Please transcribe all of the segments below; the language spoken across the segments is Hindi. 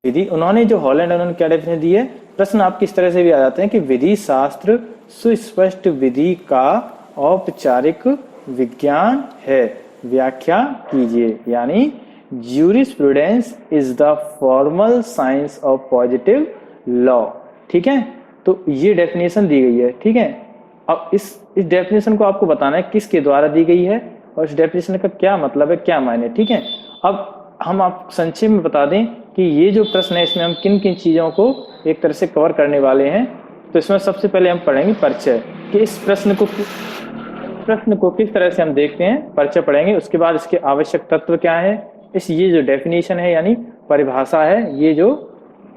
विधि, उन्होंने जो हॉलैंड, उन्होंने क्या डेफिनेशन दी है? प्रश्न आपकी इस तरह से भी आ जाते हैं कि विधि शास्त्र सुस्पष्ट विधि का औपचारिक विज्ञान है, व्याख्या कीजिए। यानी jurisprudence is the formal science of positive law. ठीक है, तो ये डेफिनेशन दी गई है। ठीक है, अब इस डेफिनेशन को आपको बताना है किसके द्वारा दी गई है और इस डेफिनेशन का क्या मतलब है, क्या मायने। ठीक है, अब हम आप संक्षेप में बता दें कि ये जो प्रश्न है इसमें हम किन किन चीज़ों को एक तरह से कवर करने वाले हैं। तो इसमें सबसे पहले हम पढ़ेंगे परिचय, कि इस प्रश्न को किस तरह से हम देखते हैं, परिचय पढ़ेंगे। उसके बाद इसके आवश्यक तत्व क्या है, इस ये जो डेफिनेशन है यानी परिभाषा है, ये जो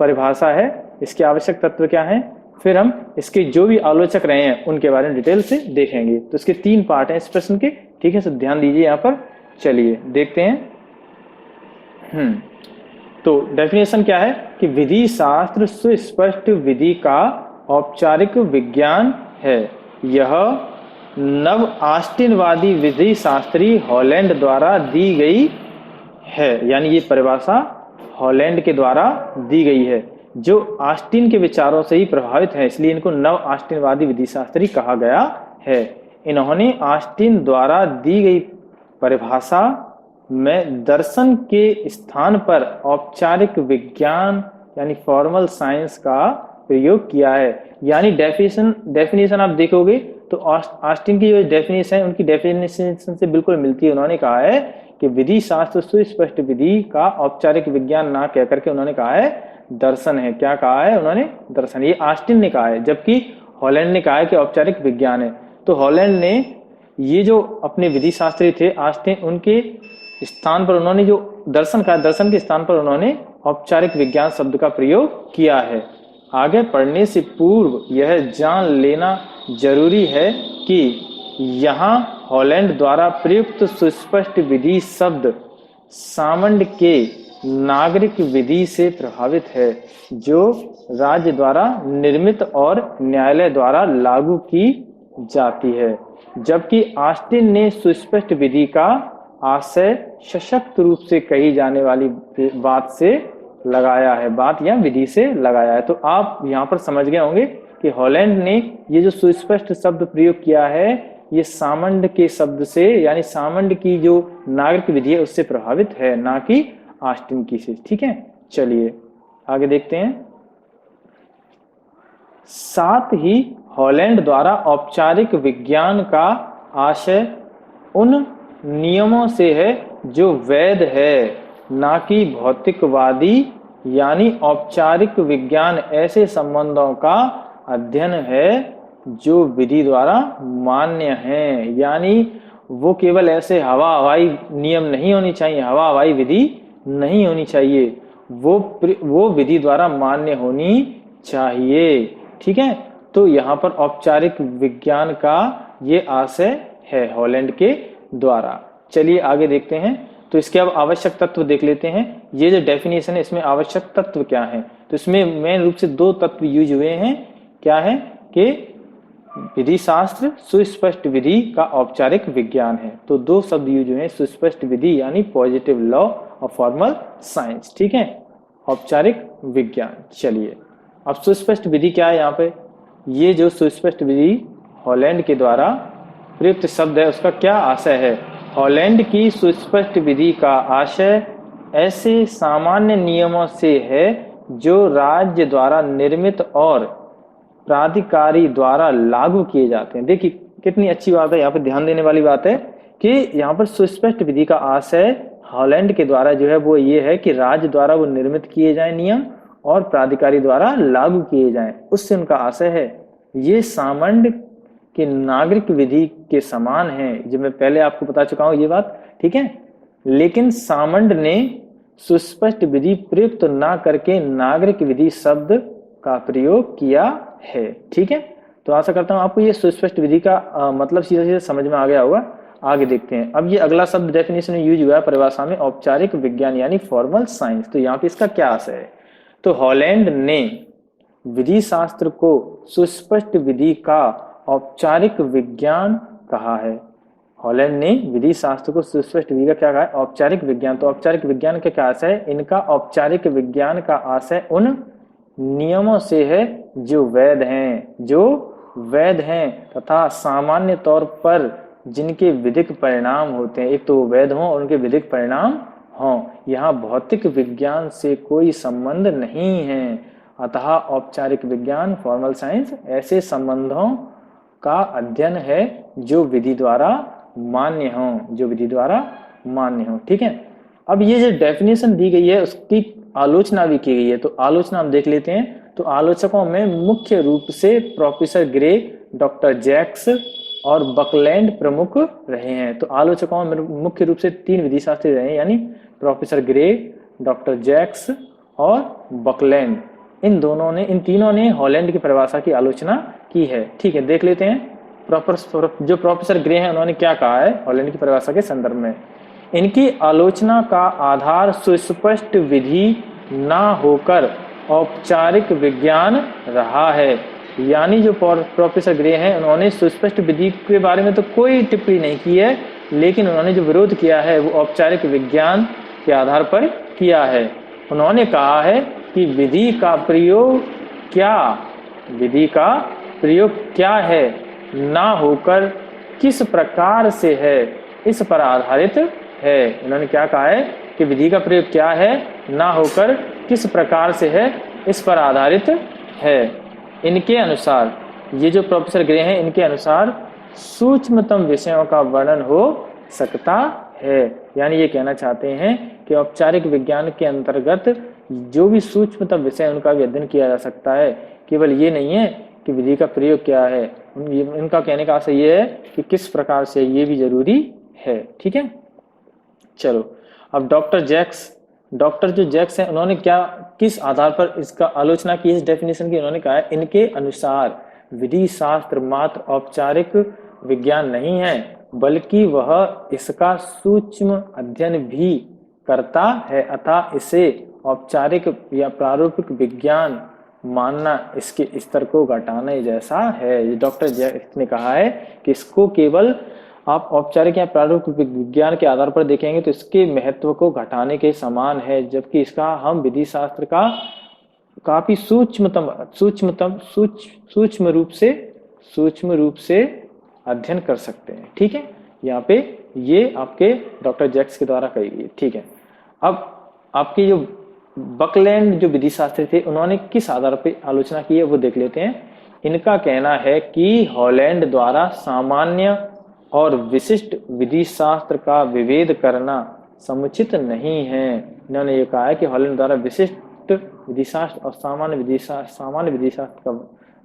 परिभाषा है इसके आवश्यक तत्व क्या है, फिर हम इसके जो भी आलोचक रहे हैं उनके बारे में डिटेल से देखेंगे। तो इसके 3 पार्ट हैं इस प्रश्न के। ठीक है, तो ध्यान दीजिए यहाँ पर। चलिए देखते हैं। तो डेफिनेशन क्या है कि विधि शास्त्र सुस्पष्ट विधि का औपचारिक विज्ञान है। यह नव आस्टिनवादी विधि शास्त्री हॉलैंड द्वारा दी गई है। यानी ये परिभाषा हॉलैंड के द्वारा दी गई है, जो आस्टिन के विचारों से ही प्रभावित है, इसलिए इनको नव आस्टिनवादी विधि शास्त्री कहा गया है। इन्होंने आस्टिन द्वारा दी गई परिभाषा में दर्शन के स्थान पर औपचारिक विज्ञान यानी फॉर्मल साइंस का प्रयोग किया है। यानी डेफिनेशन आप देखोगे तो ऑस्टिन की जो डेफिनेशन है उनकी डेफिनेशन से बिल्कुल मिलती है। उन्होंने कहा है कि विधि शास्त्र सुस्पष्ट विधि का औपचारिक विज्ञान ना कह करके उन्होंने कहा है दर्शन है। क्या कहा है उन्होंने? दर्शन। ये ऑस्टिन ने कहा है, जबकि हॉलैंड ने कहा है कि औपचारिक विज्ञान है। तो हॉलैंड ने ये जो अपने विधि शास्त्री थे ऑस्टिन, उनके स्थान पर उन्होंने जो दर्शन का, दर्शन के स्थान पर उन्होंने औपचारिक विज्ञान शब्द का प्रयोग किया है। आगे पढ़ने से पूर्व यह जान लेना जरूरी है कि यहाँ हॉलैंड द्वारा प्रयुक्त सुस्पष्ट विधि शब्द सामंड के नागरिक विधि से प्रभावित है, जो राज्य द्वारा निर्मित और न्यायालय द्वारा लागू की जाती है, जबकि ऑस्टिन ने सुस्पष्ट विधि का आशय सशक्त रूप से कही जाने वाली बात से लगाया है, बात या विधि से लगाया है। तो आप यहाँ पर समझ गए होंगे कि हॉलैंड ने ये जो सुस्पष्ट शब्द प्रयोग किया है ये सामंड के शब्द से, यानी सामंड की जो नागरिक विधि है उससे प्रभावित है, ना कि ऑस्टिन की से। ठीक है, चलिए आगे देखते हैं। साथ ही हॉलैंड द्वारा औपचारिक विज्ञान का आशय उन नियमों से है जो वैध है, ना कि भौतिकवादी। यानी औपचारिक विज्ञान ऐसे संबंधों का अध्ययन है जो विधि द्वारा मान्य हैं। यानी वो केवल ऐसे हवा हवाई नियम नहीं होनी चाहिए, हवा हवाई विधि नहीं होनी चाहिए, वो विधि द्वारा मान्य होनी चाहिए। ठीक है, तो यहाँ पर औपचारिक विज्ञान का ये आशय है हॉलैंड के द्वारा। चलिए आगे देखते हैं। तो इसके अब आवश्यक तत्व देख लेते हैं। ये जो डेफिनेशन है इसमें आवश्यक तत्व क्या है, तो इसमें मेन रूप से 2 तत्व यूज हुए हैं। क्या है कि विधि शास्त्र सुस्पष्ट विधि का औपचारिक विज्ञान है। तो 2 शब्द यूज हुए हैं, सुस्पष्ट विधि यानी पॉजिटिव लॉ और फॉर्मल साइंस। ठीक है, औपचारिक विज्ञान। चलिए अब सुस्पष्ट विधि क्या है यहाँ पे, ये जो सुस्पष्ट विधि हॉलैंड के द्वारा प्रयुक्त शब्द है उसका क्या आशय है। हॉलैंड की सुस्पष्ट विधि का आशय ऐसे सामान्य नियमों से है जो राज्य द्वारा निर्मित और प्राधिकारी द्वारा लागू किए जाते हैं। देखिए कितनी अच्छी बात है, यहाँ पर ध्यान देने वाली बात है कि यहाँ पर सुस्पष्ट विधि का आशय हॉलैंड के द्वारा जो है वो ये है कि राज्य द्वारा वो निर्मित किए जाए नियम और प्राधिकारी द्वारा लागू किए जाएं, उससे उनका आशय है। ये सामंड के नागरिक विधि के समान है, जो मैं पहले आपको बता चुका हूं ये बात। ठीक है, लेकिन सामंड ने सुस्पष्ट विधि प्रयुक्त ना करके नागरिक विधि शब्द का प्रयोग किया है। ठीक है, तो आशा करता हूं आपको ये सुस्पष्ट विधि का मतलब सीधा सीधा समझ में आ गया होगा। आगे देखते हैं। अब ये अगला शब्द डेफिनेशन में यूज हुआ है परिभाषा में, औपचारिक विज्ञान यानी फॉर्मल साइंस। तो यहाँ पे इसका क्या आशय है, तो हॉलैंड ने विधि शास्त्र को सुस्पष्ट विधि का औपचारिक विज्ञान कहा है। हॉलैंड ने विधि शास्त्र को सुस्पष्ट विधि का क्या कहा है? औपचारिक विज्ञान। तो औपचारिक विज्ञान का क्या आशय है? इनका औपचारिक विज्ञान का आशय उन नियमों से है जो वैध हैं तथा सामान्य तौर पर जिनके विधिक परिणाम होते हैं। एक तो वैध हों और उनके विधिक परिणाम हों। यहाँ भौतिक विज्ञान से कोई संबंध नहीं है। अतः औपचारिक विज्ञान, फॉर्मल साइंस, ऐसे संबंधों का अध्ययन है जो विधि द्वारा मान्य हो। ठीक है। अब ये जो डेफिनेशन दी गई है उसकी आलोचना भी की गई है, तो आलोचना हम देख लेते हैं। तो आलोचकों में मुख्य रूप से प्रोफेसर ग्रे, डॉक्टर जैक्स और बकलैंड प्रमुख रहे हैं। तो आलोचकों में मुख्य रूप से 3 विधि शास्त्री रहे हैं, यानी प्रोफेसर ग्रे, डॉक्टर जैक्स और बकलैंड। इन तीनों ने हॉलैंड की परिभाषा की आलोचना की है। ठीक है, देख लेते हैं। जो प्रोफेसर ग्रे हैं उन्होंने क्या कहा है हॉलैंड की परिभाषा के संदर्भ में। इनकी आलोचना का आधार सुस्पष्ट विधि ना होकर औपचारिक विज्ञान रहा है। यानी जो प्रोफेसर ग्रे हैं उन्होंने सुस्पष्ट विधि के बारे में तो कोई टिप्पणी नहीं की है, लेकिन उन्होंने जो विरोध किया है वो औपचारिक विज्ञान के आधार पर किया है। उन्होंने कहा है कि विधि का प्रयोग क्या है ना होकर किस प्रकार से है, इस पर आधारित है। उन्होंने क्या कहा है कि विधि का प्रयोग क्या है ना होकर किस प्रकार से है, इस पर आधारित है। इनके अनुसार, ये जो प्रोफेसर ग्रे हैं, इनके अनुसार सूक्ष्मतम विषयों का वर्णन हो सकता है। यानी ये कहना चाहते हैं कि औपचारिक विज्ञान के अंतर्गत जो भी सूक्ष्मतम विषय उनका भी अध्ययन किया जा सकता है। केवल ये नहीं है कि विधि का प्रयोग क्या है, इनका कहने का आशय ये है कि किस प्रकार से, ये भी जरूरी है। ठीक है, चलो अब डॉक्टर जो जैक्स हैं उन्होंने किस आधार पर इसका आलोचना की, इस डेफिनेशन की। उन्होंने कहा है इनके अनुसार विधि शास्त्र मात्र औपचारिक विज्ञान नहीं है, बल्कि वह इसका सूक्ष्म अध्ययन भी करता है। अतः इसे औपचारिक या प्रारूपिक विज्ञान मानना इसके स्तर को घटाने जैसा है। डॉक्टर जैक्स ने कहा है कि इसको केवल आप औपचारिक या प्रारूपिक विज्ञान के आधार पर देखेंगे तो इसके महत्व को घटाने के समान है, जबकि इसका हम विधि शास्त्र का काफी सूक्ष्म रूप से अध्ययन कर सकते हैं। ठीक है, यहाँ पे ये आपके डॉक्टर जैक्स के द्वारा कही गई। ठीक है, अब आपके जो बकलैंड जो विधि शास्त्री थे उन्होंने किस आधार पर आलोचना की है वो देख लेते हैं। इनका कहना है कि हॉलैंड द्वारा सामान्य और विशिष्ट विधि शास्त्र का विभेद करना समुचित नहीं है। इन्होंने ये कहा है कि हॉलैंड द्वारा विशिष्ट विधि शास्त्र और सामान्य विधि शास्त्र का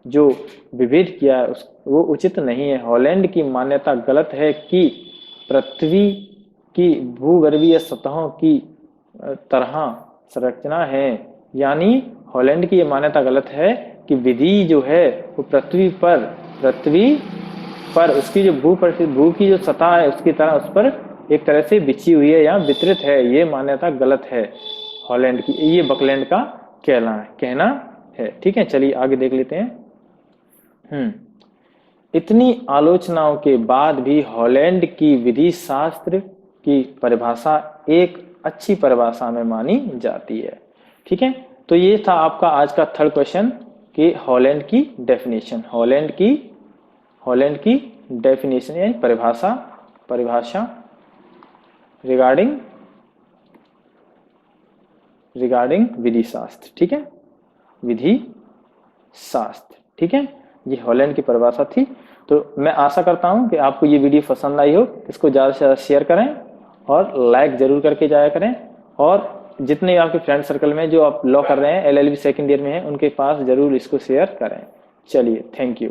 जो विभेद किया है वो उचित नहीं है। हॉलैंड की मान्यता गलत है कि पृथ्वी की भूगर्भीय सतहों की तरह संरचना है। यानी हॉलैंड की ये मान्यता गलत है कि विधि जो है वो पृथ्वी पर उसकी जो भू की जो सतह है उसकी तरह उस पर एक तरह से बिछी हुई है या वितरित है। ये मान्यता गलत है हॉलैंड की, ये बकलैंड का कहना है। ठीक है, चलिए आगे देख लेते हैं। इतनी आलोचनाओं के बाद भी हॉलैंड की विधि शास्त्र की परिभाषा एक अच्छी परिभाषा में मानी जाती है। ठीक है, तो ये था आपका आज का थर्ड क्वेश्चन कि हॉलैंड की डेफिनेशन यानी परिभाषा रिगार्डिंग विधि शास्त्र। ठीक है, विधि शास्त्र। ठीक है, ये हॉलैंड की परिभाषा थी। तो मैं आशा करता हूं कि आपको ये वीडियो पसंद आई हो। इसको ज़्यादा से ज़्यादा शेयर करें और लाइक जरूर करके जाया करें। और जितने आपके फ्रेंड सर्कल में जो आप लॉ कर रहे हैं, LLB सेकंड ईयर में हैं, उनके पास जरूर इसको शेयर करें। चलिए, थैंक यू।